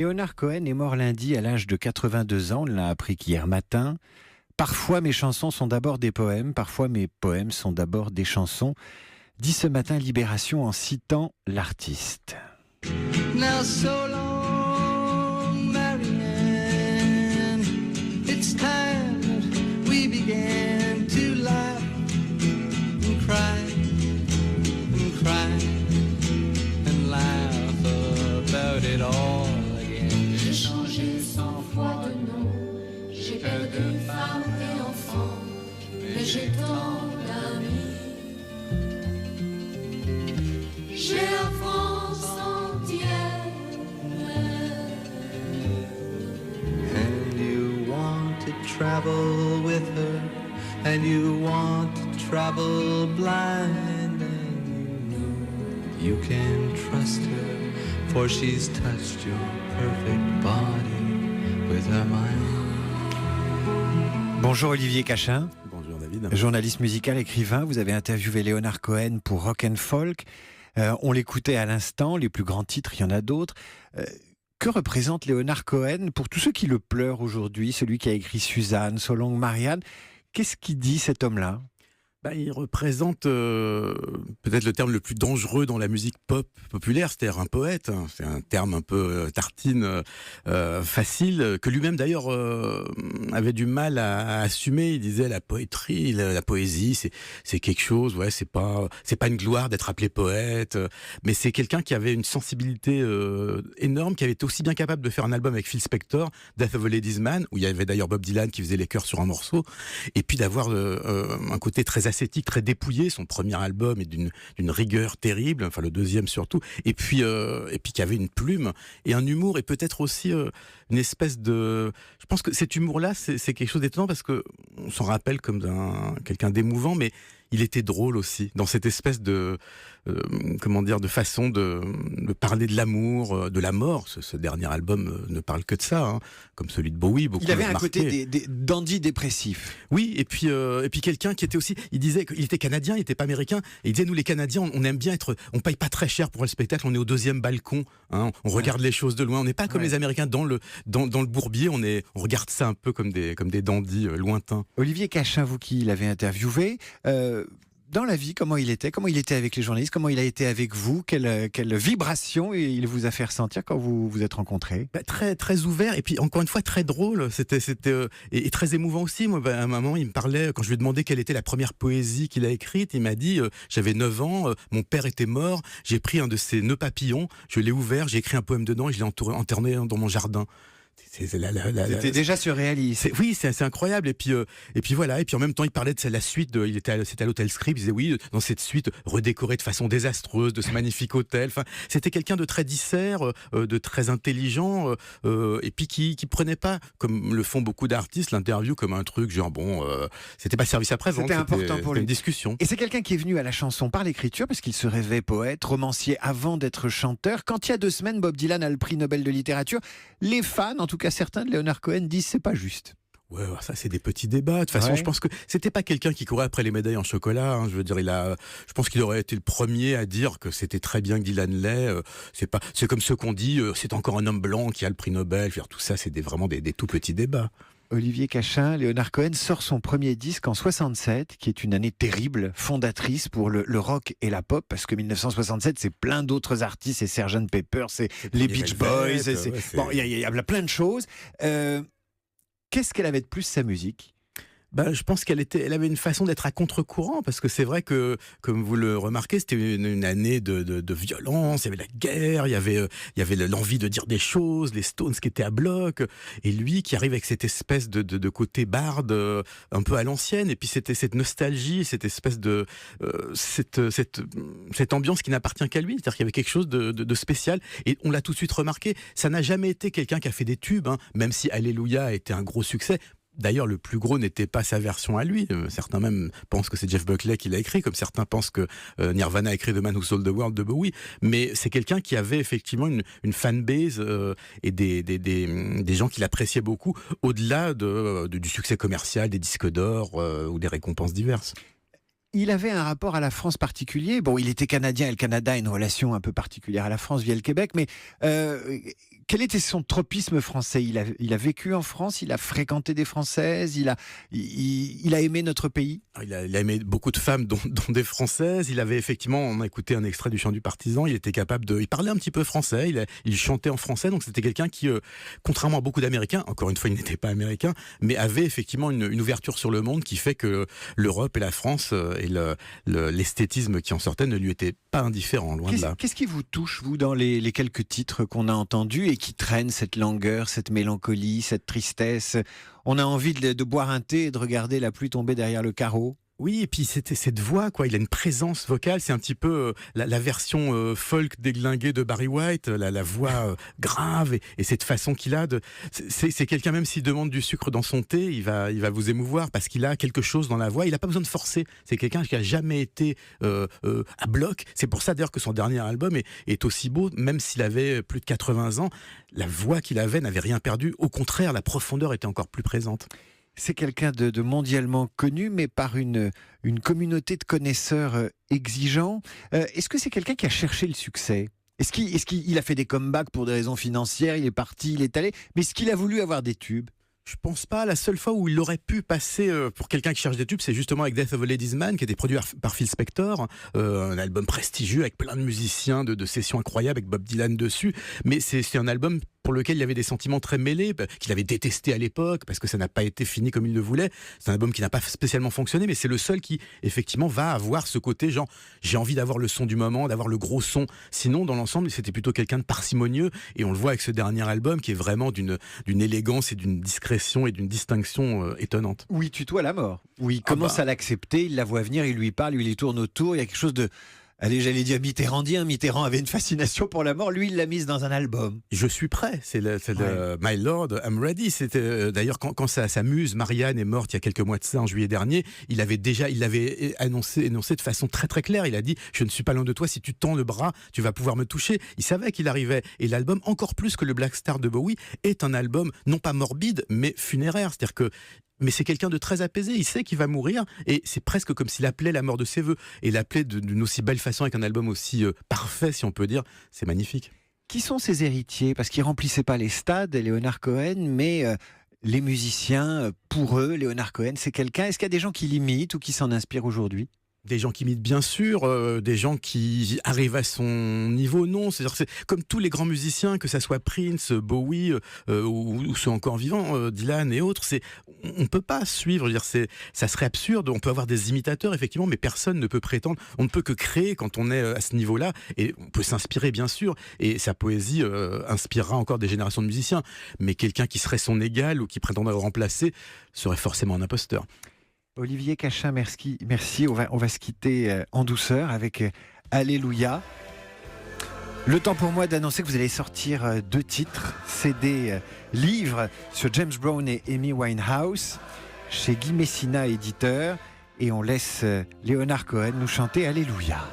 Leonard Cohen est mort lundi à l'âge de 82 ans, on l'a appris qu'hier matin. Parfois mes chansons sont d'abord des poèmes, parfois mes poèmes sont d'abord des chansons, dit ce matin Libération en citant l'artiste. Now so long, Marianne, it's time that we began to laugh and cry and cry and laugh about it all again. J'ai changé 100 fois de nom, j'ai perdu femme et enfant, mais j'ai tant d'amis. J'ai la France entière. And you want to travel with her, and you want to travel blind, and you know you can trust her, for she's touched your perfect body with her mind. Bonjour Olivier Cachin. Bonjour David. Journaliste musical, écrivain, vous avez interviewé Leonard Cohen pour Rock and Folk. On l'écoutait à l'instant, les plus grands titres, il y en a d'autres. Que représente Leonard Cohen pour tous ceux qui le pleurent aujourd'hui, celui qui a écrit Suzanne, So Long Marianne? Qu'est-ce qu'il dit cet homme-là? Il représente peut-être le terme le plus dangereux dans la musique pop populaire, c'est-à-dire un poète. Hein. C'est un terme un peu tartine, facile, que lui-même d'ailleurs avait du mal à assumer. Il disait la poétrie, la poésie, c'est quelque chose. Ouais, c'est pas une gloire d'être appelé poète, mais c'est quelqu'un qui avait une sensibilité énorme, qui avait été aussi bien capable de faire un album avec Phil Spector, Death of a Ladies Man, où il y avait d'ailleurs Bob Dylan qui faisait les chœurs sur un morceau, et puis d'avoir un côté très ascétique, très dépouillé. Son premier album est d'une rigueur terrible, enfin le deuxième surtout, et puis qui avait une plume et un humour, et peut-être aussi une espèce de... Je pense que cet humour-là, c'est quelque chose d'étonnant, parce que on s'en rappelle comme quelqu'un d'émouvant, mais il était drôle aussi, dans cette espèce de de façon de parler de l'amour, de la mort. Ce dernier album ne parle que de ça, hein, comme celui de Bowie. Il avait un côté des dandy dépressif. Oui, et puis quelqu'un qui était aussi, il disait qu'il était canadien, il n'était pas américain, et il disait, nous les Canadiens, on aime bien on paye pas très cher pour le spectacle, on est au deuxième balcon, hein, on regarde les choses de loin, on n'est pas comme les Américains dans le bourbier, on regarde ça un peu comme des dandys lointains. Olivier Cachin, vous qui l'avez interviewé, dans la vie, comment il était avec les journalistes, comment il a été avec vous, quelle vibration il vous a fait ressentir quand vous vous êtes rencontrés? Très très ouvert, et puis encore une fois très drôle, c'était et très émouvant aussi. Moi, à un moment, il me parlait, quand je lui ai demandé quelle était la première poésie qu'il a écrite, il m'a dit j'avais 9 ans, mon père était mort, j'ai pris un de ses nœuds papillons, je l'ai ouvert, j'ai écrit un poème dedans et je l'ai enterré dans mon jardin. C'était déjà surréaliste. Oui, c'est incroyable. Et puis voilà. Et puis en même temps, il parlait de la suite. C'était à l'hôtel Scribe. Il disait oui, dans cette suite redécorée de façon désastreuse, de ce magnifique hôtel. Enfin, c'était quelqu'un de très disert, de très intelligent, et puis qui prenait pas, comme le font beaucoup d'artistes, l'interview comme un truc genre c'était pas service après vente. C'était important pour lui. Une discussion. Et c'est quelqu'un qui est venu à la chanson par l'écriture, parce qu'il se rêvait poète, romancier avant d'être chanteur. Quand il y a 2 semaines, Bob Dylan a le prix Nobel de littérature, les fans, en tout cas certains de Leonard Cohen, disent c'est pas juste. Ouais, ça c'est des petits débats. De toute façon, je pense que c'était pas quelqu'un qui courait après les médailles en chocolat. Hein. Je veux dire, je pense qu'il aurait été le premier à dire que c'était très bien que Dylan l'ait. C'est comme ceux qu'on dit, c'est encore un homme blanc qui a le prix Nobel. Tout ça, c'est vraiment des tout petits débats. Olivier Cachin, Leonard Cohen sort son premier disque en 67, qui est une année terrible, fondatrice pour le rock et la pop, parce que 1967, c'est plein d'autres artistes, c'est Sgt Pepper, c'est les Beach Boys, il y a plein de choses. Qu'est-ce qu'elle avait de plus, sa musique ? Je pense qu'elle avait une façon d'être à contre-courant, parce que c'est vrai que, comme vous le remarquez, c'était une année de violence, il y avait la guerre, il y avait l'envie de dire des choses, les Stones qui étaient à bloc, et lui qui arrive avec cette espèce de côté barde un peu à l'ancienne, et puis c'était cette nostalgie, cette espèce de cette ambiance qui n'appartient qu'à lui, c'est-à-dire qu'il y avait quelque chose de spécial, et on l'a tout de suite remarqué. Ça n'a jamais été quelqu'un qui a fait des tubes, hein, même si Alléluia a été un gros succès. D'ailleurs, le plus gros n'était pas sa version à lui. Certains même pensent que c'est Jeff Buckley qui l'a écrit, comme certains pensent que Nirvana a écrit The Man Who Sold the World de Bowie. Mais c'est quelqu'un qui avait effectivement une fanbase et des gens qui l'appréciaient beaucoup, au-delà du succès commercial, des disques d'or ou des récompenses diverses. Il avait un rapport à la France particulier. Bon, il était canadien et le Canada a une relation un peu particulière à la France via le Québec, mais Quel était son tropisme français? Il a vécu en France, il a fréquenté des Françaises, il a aimé notre pays? Il a aimé beaucoup de femmes, dont des Françaises. Il avait effectivement, on a écouté un extrait du Chant du Partisan, il était capable il parlait un petit peu français, il chantait en français, donc c'était quelqu'un qui, contrairement à beaucoup d'Américains, encore une fois il n'était pas américain, mais avait effectivement une ouverture sur le monde qui fait que l'Europe et la France et l'esthétisme qui en sortait ne lui était pas indifférent, loin de là. Qu'est-ce qui vous touche, vous, dans les quelques titres qu'on a entendus et qui traînent cette langueur, cette mélancolie, cette tristesse? On a envie de boire un thé et de regarder la pluie tomber derrière le carreau. Oui, et puis c'était cette voix, quoi. Il a une présence vocale. C'est un petit peu la version folk déglinguée de Barry White, la voix grave et cette façon qu'il a de. C'est quelqu'un, même s'il demande du sucre dans son thé, il va vous émouvoir parce qu'il a quelque chose dans la voix. Il n'a pas besoin de forcer. C'est quelqu'un qui a jamais été à bloc. C'est pour ça d'ailleurs que son dernier album est aussi beau, même s'il avait plus de 80 ans. La voix qu'il avait n'avait rien perdu. Au contraire, la profondeur était encore plus présente. C'est quelqu'un de mondialement connu, mais par une communauté de connaisseurs exigeants. Est-ce que c'est quelqu'un qui a cherché le succès? Est-ce qu'il a fait des comebacks pour des raisons financières? Il est parti, il est allé. Mais est-ce qu'il a voulu avoir des tubes? Je pense pas. La seule fois où il aurait pu passer pour quelqu'un qui cherche des tubes, c'est justement avec Death of a Ladies Man, qui était produit par Phil Spector, un album prestigieux avec plein de musiciens, de sessions incroyables avec Bob Dylan dessus. Mais c'est un album pour lequel il y avait des sentiments très mêlés, qu'il avait détesté à l'époque parce que ça n'a pas été fini comme il le voulait. C'est un album qui n'a pas spécialement fonctionné, mais c'est le seul qui effectivement va avoir ce côté genre j'ai envie d'avoir le son du moment, d'avoir le gros son. Sinon, dans l'ensemble, c'était plutôt quelqu'un de parcimonieux, et on le voit avec ce dernier album qui est vraiment d'une élégance et d'une discrétion et d'une distinction étonnante. Oui, il tutoie la mort. Oui, il commence à l'accepter, il la voit venir, il lui parle, il lui tourne autour, il y a quelque chose de... Allez, j'allais dire mitterrandien. Mitterrand avait une fascination pour la mort. Lui, il l'a mise dans un album. Je suis prêt. C'est le My Lord, I'm Ready. C'était d'ailleurs quand sa muse Marianne est morte il y a quelques mois de ça, en juillet dernier. Il l'avait annoncé de façon très très claire. Il a dit: je ne suis pas loin de toi. Si tu tends le bras, tu vas pouvoir me toucher. Il savait qu'il arrivait. Et l'album, encore plus que le Black Star de Bowie, est un album non pas morbide, mais funéraire. C'est-à-dire que mais c'est quelqu'un de très apaisé, il sait qu'il va mourir, et c'est presque comme s'il appelait la mort de ses voeux, et l'appelait d'une aussi belle façon avec un album aussi parfait, si on peut dire. C'est magnifique. Qui sont ses héritiers? Parce qu'il remplissait pas les stades, Leonard Cohen, mais les musiciens, pour eux, Leonard Cohen, c'est quelqu'un... Est-ce qu'il y a des gens qui l'imitent ou qui s'en inspirent aujourd'hui? Des gens qui imitent, bien sûr, des gens qui arrivent à son niveau, non. C'est-à-dire que c'est comme tous les grands musiciens, que ça soit Prince, Bowie ou ceux encore vivants, Dylan et autres. On peut pas suivre. Je veux dire, ça serait absurde. On peut avoir des imitateurs, effectivement, mais personne ne peut prétendre. On ne peut que créer quand on est à ce niveau-là. Et on peut s'inspirer, bien sûr. Et sa poésie inspirera encore des générations de musiciens. Mais quelqu'un qui serait son égal ou qui prétendrait le remplacer serait forcément un imposteur. Olivier Cachin, merci. On va se quitter en douceur avec Alléluia. Le temps pour moi d'annoncer que vous allez sortir 2 titres, CD, livres sur James Brown et Amy Winehouse, chez Guy Messina, éditeur. Et on laisse Leonard Cohen nous chanter Alléluia.